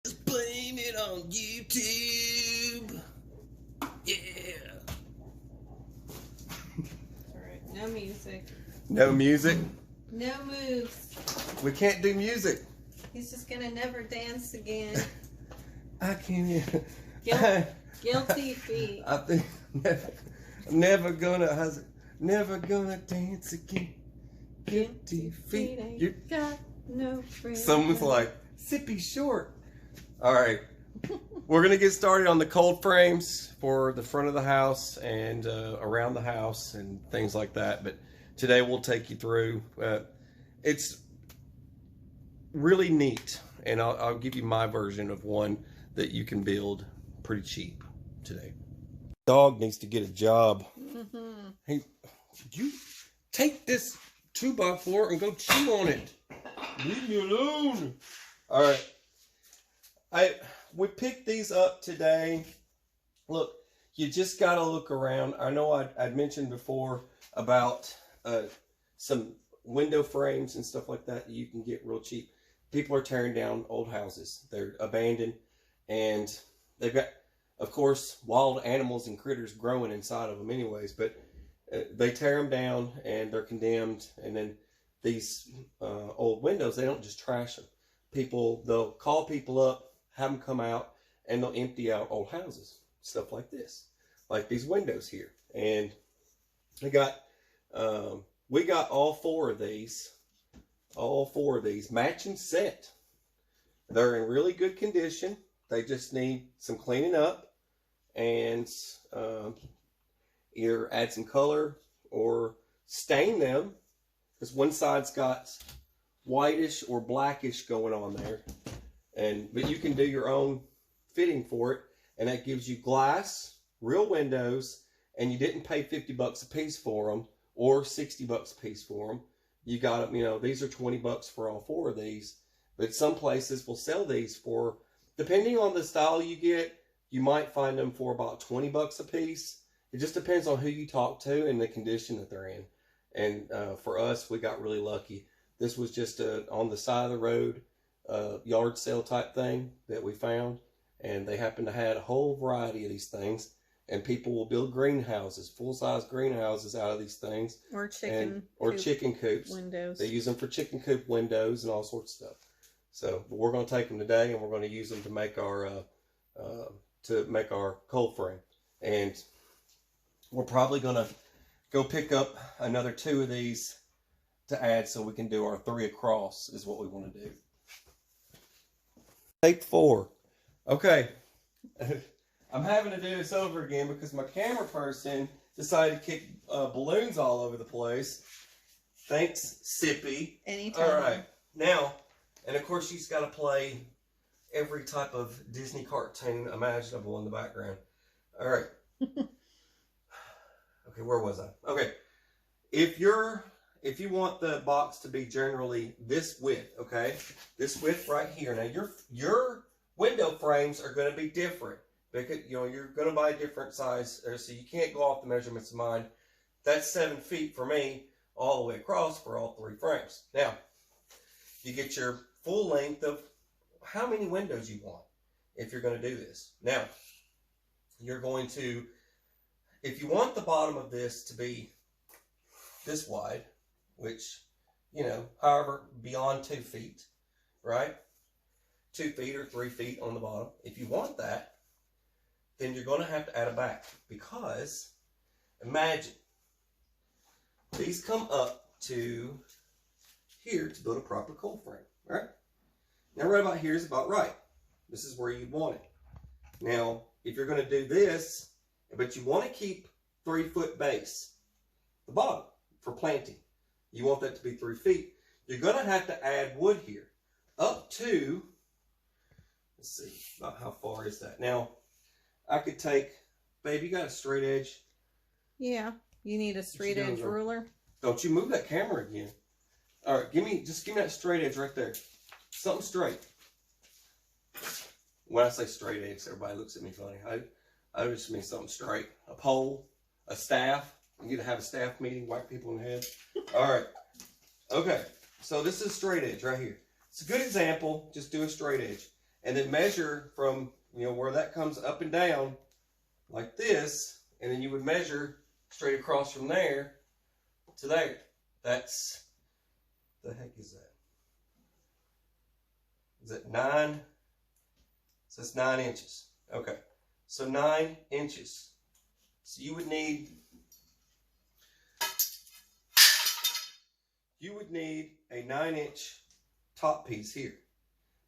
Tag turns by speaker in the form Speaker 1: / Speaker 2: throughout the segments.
Speaker 1: Just blame it on YouTube. Yeah.
Speaker 2: Alright, no music.
Speaker 1: No music?
Speaker 2: No moves.
Speaker 1: We can't do music.
Speaker 2: He's just gonna never dance again.
Speaker 1: I can't.
Speaker 2: Guilty feet.
Speaker 1: I think never gonna dance again. Guilty feet.
Speaker 2: You got no friend.
Speaker 1: Someone's like, sippy short. All right. We're going to get started on the cold frames for the front of the house and around the house and things like that. But today we'll take you through. It's really neat. And I'll give you my version of one that you can build pretty cheap today. Dog needs to get a job.
Speaker 2: Mm-hmm.
Speaker 1: Hey, you take this 2x4 and go chew on it. Leave me alone. All right. We picked these up today. Look, you just got to look around. I know I'd mentioned before about some window frames and stuff like that you can get real cheap. People are tearing down old houses. They're abandoned, and they've got, of course, wild animals and critters growing inside of them anyways, but they tear them down and they're condemned. And then these old windows, they don't just trash them. They'll call people up, have them come out, and they'll empty out old houses, stuff like this, like these windows here. And we got all four of these matching set. They're in really good condition. They just need some cleaning up and either add some color or stain them, because one side's got whitish or blackish going on there. But you can do your own fitting for it, and that gives you glass, real windows, and you didn't pay 50 bucks a piece for them or 60 bucks a piece for them. You got them, these are 20 bucks for all four of these, but some places will sell these for, depending on the style you get, you might find them for about 20 bucks a piece. It just depends on who you talk to and the condition that they're in. And for us, we got really lucky. This was just on the side of the road, yard sale type thing that we found, and they happen to have a whole variety of these things, and people will build greenhouses, full-size greenhouses out of these things,
Speaker 2: or chicken
Speaker 1: coops
Speaker 2: windows.
Speaker 1: They use them for chicken coop windows and all sorts of stuff. So we're going to take them today, and we're going to use them to make our cold frame. And we're probably going to go pick up another 2 of these to add, so we can do our 3 across is what we want to do. Take 4. Okay. I'm having to do this over again because my camera person decided to kick balloons all over the place. Thanks, Sippy.
Speaker 2: Anytime.
Speaker 1: All right. Now, and of course she's got to play every type of Disney cartoon imaginable in the background. All right. Okay, where was I? Okay. If you want the box to be generally this width, okay? This width right here. Now your window frames are going to be different because you're going to buy a different size, so you can't go off the measurements of mine. That's 7 feet for me all the way across for all 3 frames. Now, you get your full length of how many windows you want if you're going to do this. Now, you're going to, if you want the bottom of this to be this wide, which, however, beyond 2 feet, right? 2 feet or 3 feet on the bottom. If you want that, then you're going to have to add a back, because imagine these come up to here to build a proper cold frame, right? Now right about here is about right. This is where you want it. Now, if you're going to do this, but you want to keep 3-foot base, the bottom for planting, you want that to be 3 feet. You're going to have to add wood here up to, let's see, about how far is that? Now, I could take, babe, you got a straight edge?
Speaker 2: Yeah, you need a straight edge ruler.
Speaker 1: Don't you move that camera again. All right, just give me that straight edge right there. Something straight. When I say straight edge, everybody looks at me funny. I just mean something straight. A pole, a staff. You need to have a staff meeting, whack people in the head. All right. Okay. So this is straight edge right here. It's a good example. Just do a straight edge. and then measure from, you know, where that comes up and down like this, and then you would measure straight across from there to there. That's, the heck is that? Is it 9? So it's 9 inches. Okay, so 9 inches. So you would need a 9-inch top piece here.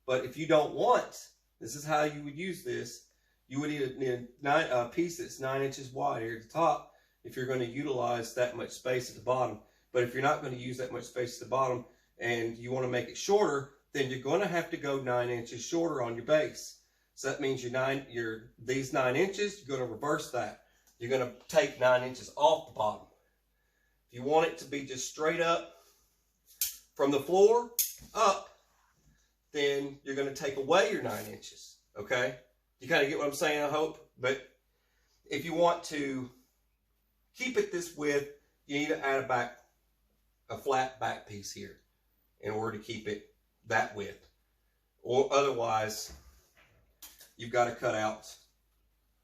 Speaker 1: But if you don't want, this is how you would use this. You would need a piece that's 9 inches wide here at the top if you're going to utilize that much space at the bottom. But if you're not going to use that much space at the bottom and you want to make it shorter, then you're going to have to go 9 inches shorter on your base. So that means these 9 inches, you're going to reverse that. You're going to take 9 inches off the bottom. If you want it to be just straight up from the floor up, then you're going to take away your 9 inches. Okay? You kind of get what I'm saying, I hope. But if you want to keep it this width, you need to add a flat back piece here in order to keep it that width. Or otherwise, you've got to cut out,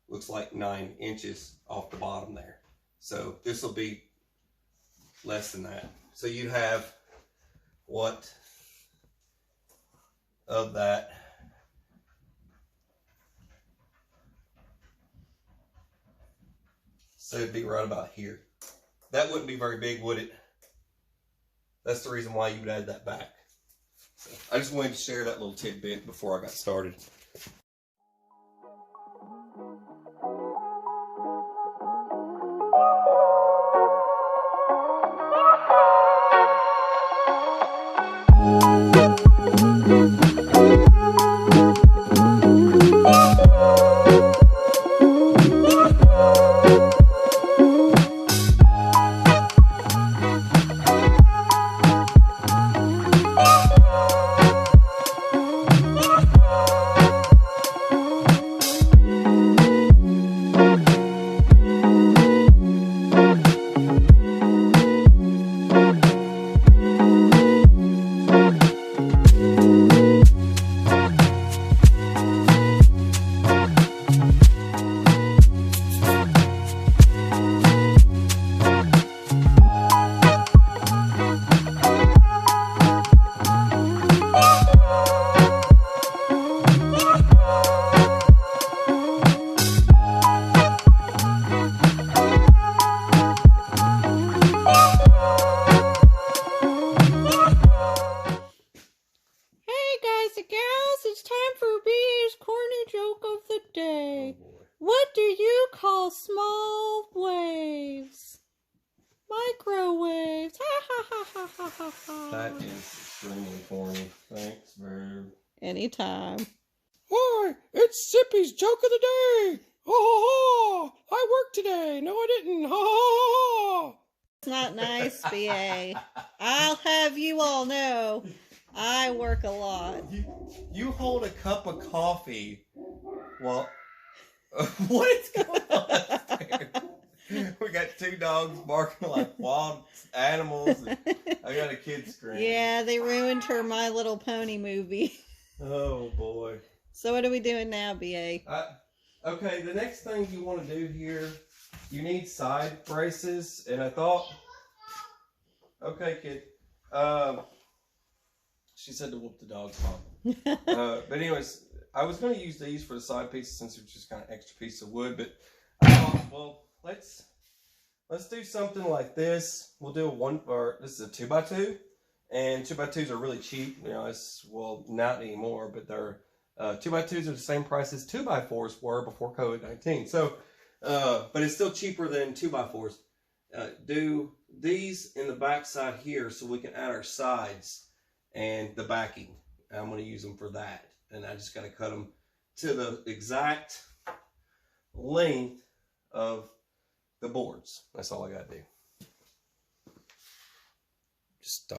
Speaker 1: looks like 9 inches off the bottom there. So this will be less than that. So you have what of that? So it'd be right about here. That wouldn't be very big, would it? That's the reason why you would add that back. So I just wanted to share that little tidbit before I got started.
Speaker 2: What do you call small waves? Microwaves. Ha ha ha ha ha ha ha.
Speaker 1: That is extremely corny. Thanks, babe.
Speaker 2: Anytime.
Speaker 3: Why, it's Sippy's joke of the day. Ha ha ha! I worked today. No, I didn't. Ha ha ha!
Speaker 2: It's not nice, BA. I'll have you all know I work a lot.
Speaker 1: You hold a cup of coffee while... what is going on? We got two dogs barking like wild animals. And I got a kid screaming.
Speaker 2: Yeah, they ruined her My Little Pony movie.
Speaker 1: Oh, boy.
Speaker 2: So what are we doing now, BA?
Speaker 1: Okay, the next thing you want to do here, you need side braces. And I thought... Okay, kid. She said to whoop the dog's mom. But anyways, I was going to use these for the side pieces since it's just kind of extra piece of wood. But I thought, well, let's do something like this. We'll do this is a 2x2. And 2x2s are really cheap. You know, well, not anymore, but they're 2x2s are the same price as 2x4s were before COVID-19. So, but it's still cheaper than 2x4s. Do these in the back side here so we can add our sides and the backing. I'm going to use them for that. And I just got to cut them to the exact length of the boards. That's all I got to do. Just stop.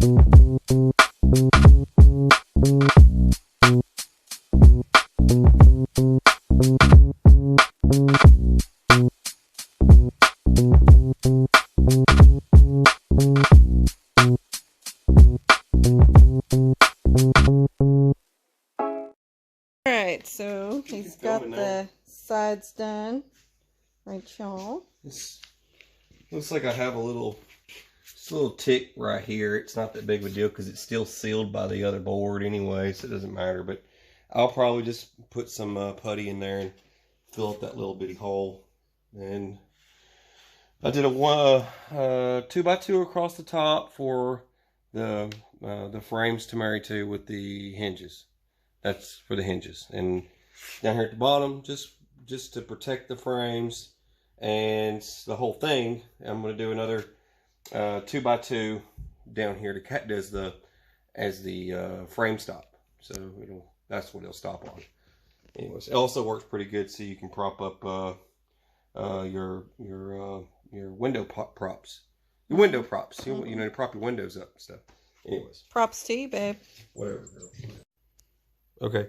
Speaker 2: Alright, so he's got the sides done. Right, y'all.
Speaker 1: This looks like I have a little tick right here. It's not that big of a deal because it's still sealed by the other board anyway, so it doesn't matter. But I'll probably just put some putty in there and fill up that little bitty hole. And I did a 2x2 across the top for the frames to marry to with the hinges. That's for the hinges. And down here at the bottom, just to protect the frames and the whole thing, I'm going to do another 2x2 down here to as the frame stop. So that's what it'll stop on. Anyways, it also works pretty good, so you can prop up your window props. Your window props. You know, to prop your windows up and stuff. Anyways.
Speaker 2: Props to you, babe.
Speaker 1: Whatever, girl. Okay.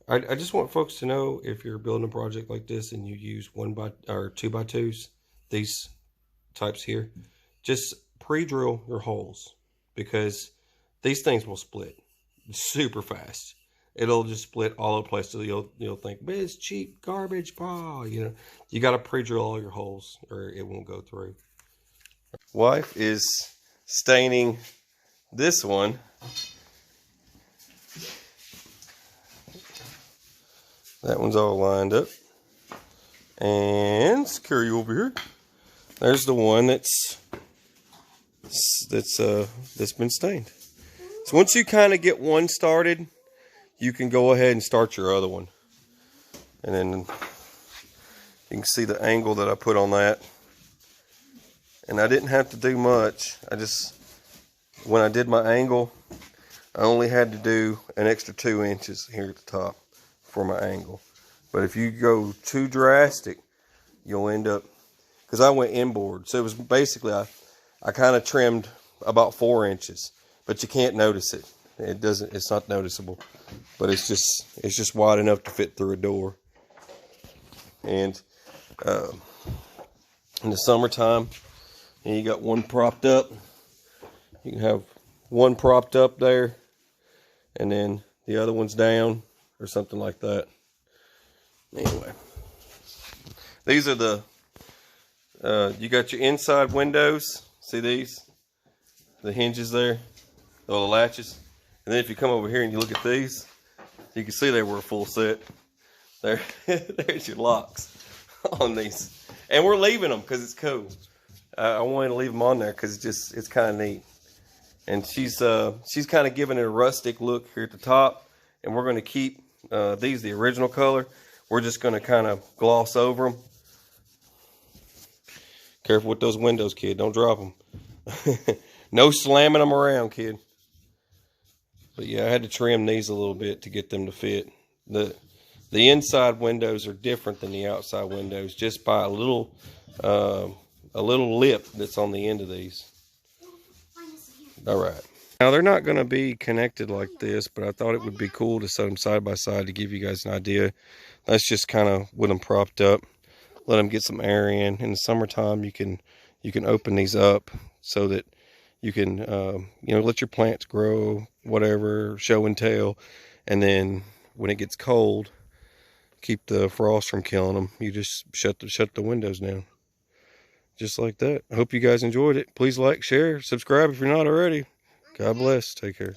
Speaker 1: I just want folks to know, if you're building a project like this and you use 2x2s, these types here, just pre-drill your holes, because these things will split super fast. It'll just split all over the place, so you'll think, but it's cheap garbage, you know. You got to pre-drill all your holes or it won't go through. Wife is staining this one. That one's all lined up. And let's carry you over here. There's the one that's been stained. So once you kind of get one started, you can go ahead and start your other one. And then you can see the angle that I put on that. And I didn't have to do much. When I did my angle, I only had to do an extra 2 inches here at the top for my angle. But if you go too drastic, you'll end up, because I went inboard. So it was basically, I kind of trimmed about 4 inches, but you can't notice it. It's not noticeable, but it's just wide enough to fit through a door. And in the summertime, and you got one propped up, you can have one propped up there, and then the other one's down, or something like that. Anyway, these are the you got your inside windows. See these, the hinges there, or the latches. And then if you come over here and you look at these, you can see they were a full set. There's your locks on these, and we're leaving them because it's cool. I wanted to leave them on there because it's kind of neat. And she's kind of giving it a rustic look here at the top, and we're going to keep these the original color. We're just going to kind of gloss over them. Careful with those windows, kid. Don't drop them. No slamming them around, kid. But yeah, I had to trim these a little bit to get them to fit. The inside windows are different than the outside windows, just by a little lip that's on the end of these. All right. Now, they're not going to be connected like this, but I thought it would be cool to set them side by side to give you guys an idea. That's just kind of with them propped up. Let them get some air in. In the summertime, you can open these up so that you can let your plants grow, whatever, show and tell. And then when it gets cold, keep the frost from killing them. You just shut the windows down. Just like that. I hope you guys enjoyed it. Please like, share, subscribe if you're not already. God bless. Take care.